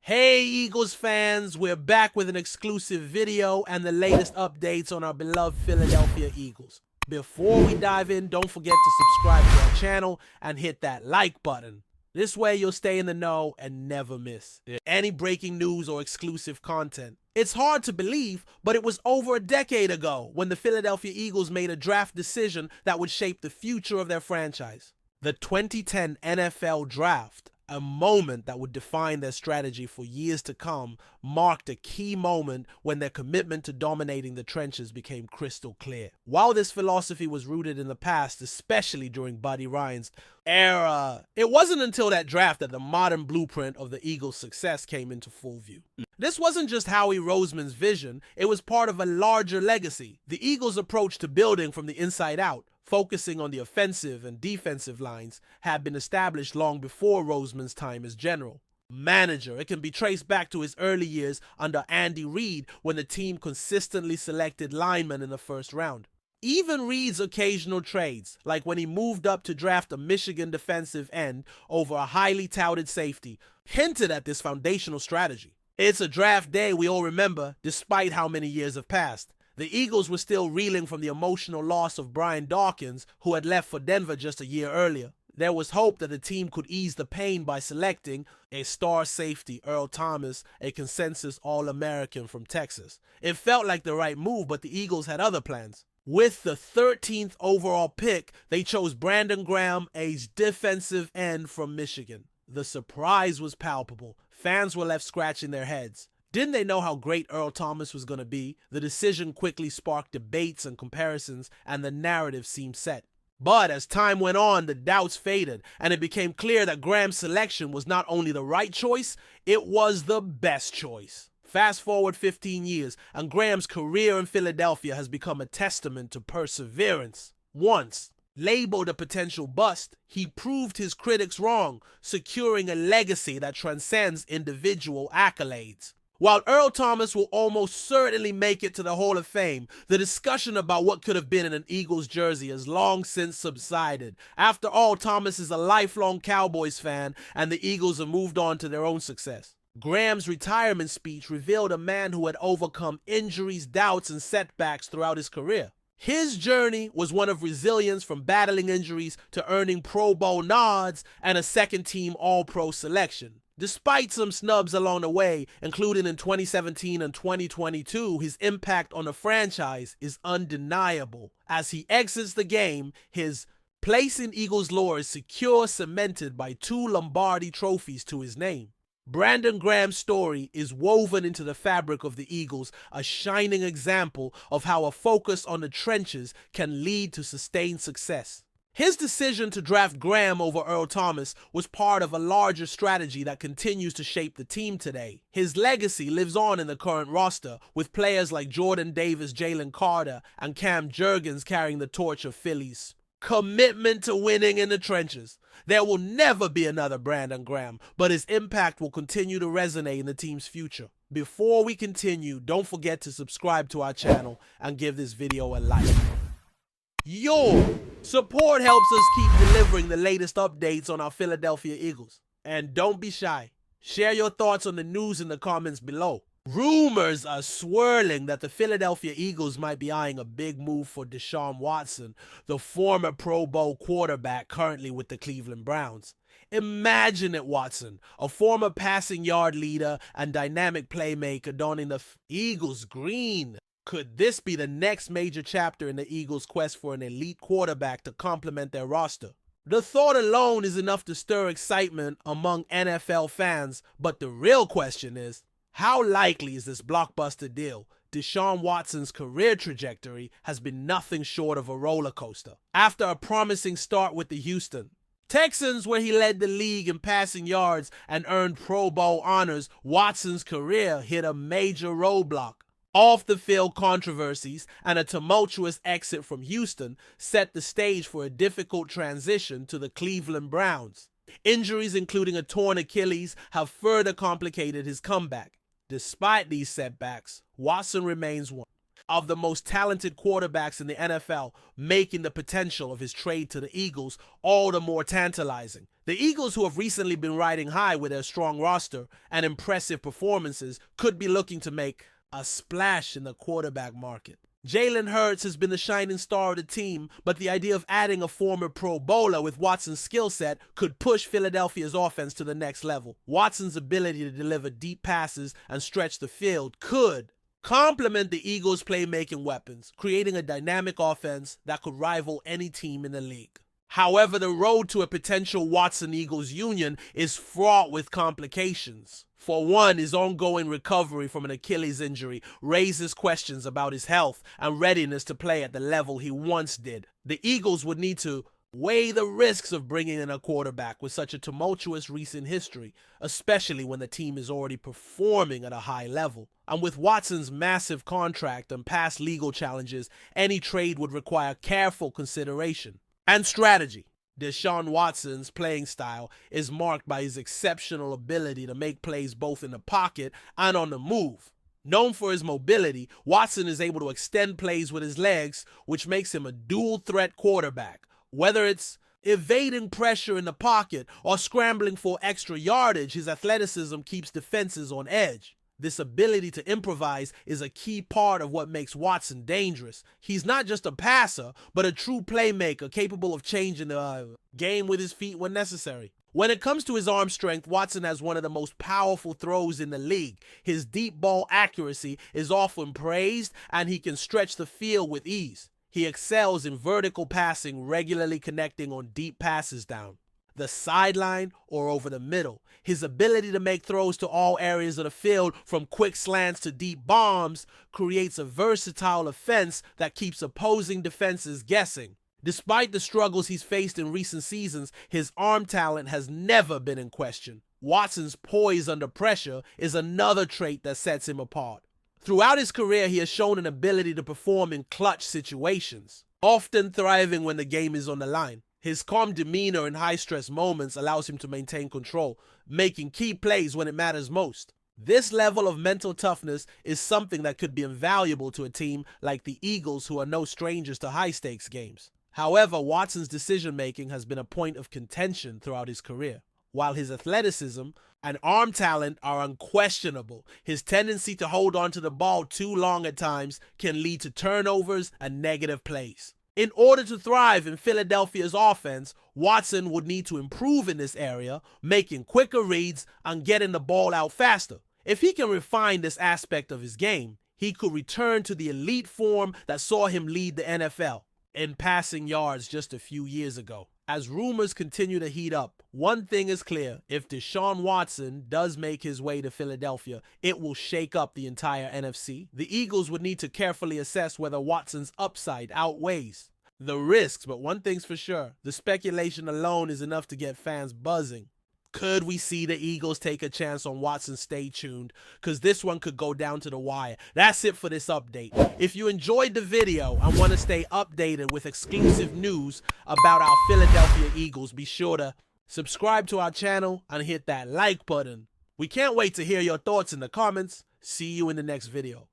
Hey Eagles fans, we're back with an exclusive video and the latest updates on our beloved Philadelphia Eagles. Before we dive in, don't forget to subscribe to our channel and hit that like button. This way you'll stay in the know and never miss any breaking news or exclusive content. It's hard to believe, but it was over a decade ago when the Philadelphia Eagles made a draft decision that would shape the future of their franchise. The 2010 NFL Draft, a moment that would define their strategy for years to come, marked a key moment when their commitment to dominating the trenches became crystal clear. While this philosophy was rooted in the past, especially during Buddy Ryan's era, it wasn't until that draft that the modern blueprint of the Eagles' success came into full view. This wasn't just Howie Roseman's vision, it was part of a larger legacy. The Eagles' approach to building from the inside out, focusing on the offensive and defensive lines, had been established long before Roseman's time as general manager. It can be traced back to his early years under Andy Reid, when the team consistently selected linemen in the first round. Even Reid's occasional trades, like when he moved up to draft a Michigan defensive end over a highly touted safety, hinted at this foundational strategy. It's a draft day we all remember, despite how many years have passed. The Eagles were still reeling from the emotional loss of Brian Dawkins, who had left for Denver just a year earlier. There was hope that the team could ease the pain by selecting a star safety, Earl Thomas, a consensus All-American from Texas. It felt like the right move, but the Eagles had other plans. With the 13th overall pick, they chose Brandon Graham, a defensive end from Michigan. The surprise was palpable. Fans were left scratching their heads. Didn't they know how great Earl Thomas was going to be? The decision quickly sparked debates and comparisons, and the narrative seemed set. But as time went on, the doubts faded, and it became clear that Graham's selection was not only the right choice, it was the best choice. Fast forward 15 years, and Graham's career in Philadelphia has become a testament to perseverance. Once labeled a potential bust, he proved his critics wrong, securing a legacy that transcends individual accolades. While Earl Thomas will almost certainly make it to the Hall of Fame, the discussion about what could have been in an Eagles jersey has long since subsided. After all, Thomas is a lifelong Cowboys fan, and the Eagles have moved on to their own success. Graham's retirement speech revealed a man who had overcome injuries, doubts, and setbacks throughout his career. His journey was one of resilience, from battling injuries to earning Pro Bowl nods and a second-team All-Pro selection. Despite some snubs along the way, including in 2017 and 2022, his impact on the franchise is undeniable. As he exits the game, his place in Eagles lore is secure, cemented by 2 Lombardi trophies to his name. Brandon Graham's story is woven into the fabric of the Eagles, a shining example of how a focus on the trenches can lead to sustained success. His decision to draft Graham over Earl Thomas was part of a larger strategy that continues to shape the team today. His legacy lives on in the current roster, with players like Jordan Davis, Jalen Carter, and Cam Jurgens carrying the torch of Philly's commitment to winning in the trenches. There will never be another Brandon Graham, but his impact will continue to resonate in the team's future. Before we continue, don't forget to subscribe to our channel and give this video a like. Your support helps us keep delivering the latest updates on our Philadelphia Eagles. And don't be shy. Share your thoughts on the news in the comments below. Rumors are swirling that the Philadelphia Eagles might be eyeing a big move for Deshaun Watson, the former Pro Bowl quarterback currently with the Cleveland Browns. Imagine it, Watson, a former passing yard leader and dynamic playmaker donning the Eagles green. Could this be the next major chapter in the Eagles' quest for an elite quarterback to complement their roster? The thought alone is enough to stir excitement among NFL fans, but the real question is, how likely is this blockbuster deal? Deshaun Watson's career trajectory has been nothing short of a roller coaster. After a promising start with the Houston Texans, where he led the league in passing yards and earned Pro Bowl honors, Watson's career hit a major roadblock. Off-the-field controversies and a tumultuous exit from Houston set the stage for a difficult transition to the Cleveland Browns. Injuries, including a torn Achilles, have further complicated his comeback. Despite these setbacks, Watson remains one of the most talented quarterbacks in the NFL, making the potential of his trade to the Eagles all the more tantalizing. The Eagles, who have recently been riding high with their strong roster and impressive performances, could be looking to make a splash in the quarterback market. Jalen Hurts has been the shining star of the team, but the idea of adding a former Pro Bowler with Watson's skill set could push Philadelphia's offense to the next level. Watson's ability to deliver deep passes and stretch the field could complement the Eagles' playmaking weapons, creating a dynamic offense that could rival any team in the league. However, the road to a potential Watson-Eagles union is fraught with complications. For one, his ongoing recovery from an Achilles injury raises questions about his health and readiness to play at the level he once did. The Eagles would need to weigh the risks of bringing in a quarterback with such a tumultuous recent history, especially when the team is already performing at a high level. And with Watson's massive contract and past legal challenges, any trade would require careful consideration and strategy. Deshaun Watson's playing style is marked by his exceptional ability to make plays both in the pocket and on the move. Known for his mobility, Watson is able to extend plays with his legs, which makes him a dual-threat quarterback. Whether it's evading pressure in the pocket or scrambling for extra yardage, his athleticism keeps defenses on edge. This ability to improvise is a key part of what makes Watson dangerous. He's not just a passer, but a true playmaker capable of changing the game with his feet when necessary. When it comes to his arm strength, Watson has one of the most powerful throws in the league. His deep ball accuracy is often praised, and he can stretch the field with ease. He excels in vertical passing, regularly connecting on deep passes down the sideline or over the middle. His ability to make throws to all areas of the field, from quick slants to deep bombs, creates a versatile offense that keeps opposing defenses guessing. Despite the struggles he's faced in recent seasons, his arm talent has never been in question. Watson's poise under pressure is another trait that sets him apart. Throughout his career, he has shown an ability to perform in clutch situations, often thriving when the game is on the line. His calm demeanor in high-stress moments allows him to maintain control, making key plays when it matters most. This level of mental toughness is something that could be invaluable to a team like the Eagles, who are no strangers to high-stakes games. However, Watson's decision-making has been a point of contention throughout his career. While his athleticism and arm talent are unquestionable, his tendency to hold onto the ball too long at times can lead to turnovers and negative plays. In order to thrive in Philadelphia's offense, Watson would need to improve in this area, making quicker reads and getting the ball out faster. If he can refine this aspect of his game, he could return to the elite form that saw him lead the NFL in passing yards just a few years ago. As rumors continue to heat up, one thing is clear: if Deshaun Watson does make his way to Philadelphia, it will shake up the entire NFC. The Eagles would need to carefully assess whether Watson's upside outweighs the risks, but one thing's for sure: the speculation alone is enough to get fans buzzing. Could we see the Eagles take a chance on Watson? Stay tuned, because this one could go down to the wire. That's it for this update. If you enjoyed the video and want to stay updated with exclusive news about our Philadelphia Eagles, be sure to subscribe to our channel and hit that like button. We can't wait to hear your thoughts in the comments. See you in the next video.